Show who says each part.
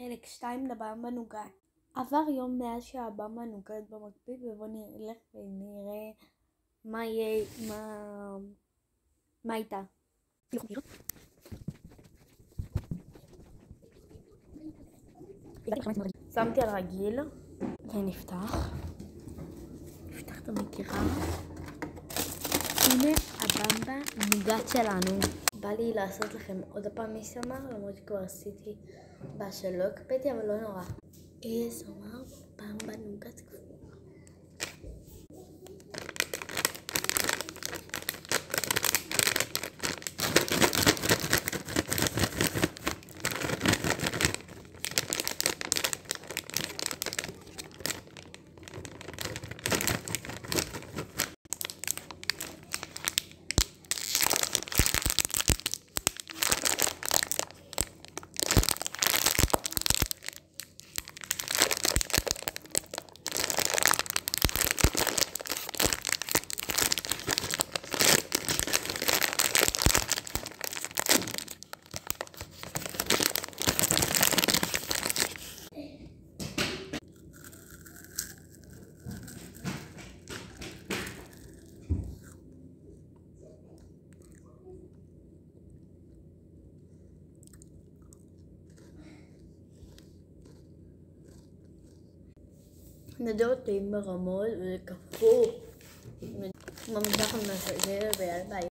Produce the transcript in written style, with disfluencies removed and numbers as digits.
Speaker 1: חלק 2 לבמבה נוגת. עבר יום מאז שהבמבה נוגת במקפיא, ובוא נלך ונראה מה איתה. שמתי על רגיל ונפתח את המקרה. הנה הבמבה נוגת שלנו. בא לי לעשות לכם עוד פעם ASMR, למרות שכבר עשיתי שלא הקפאתי, אבל לא נורא. ASMR במבה נוגת קפואה. נדעות טעים ברמות, וזה קפוא. ממש ככה מנסה, זה ביי.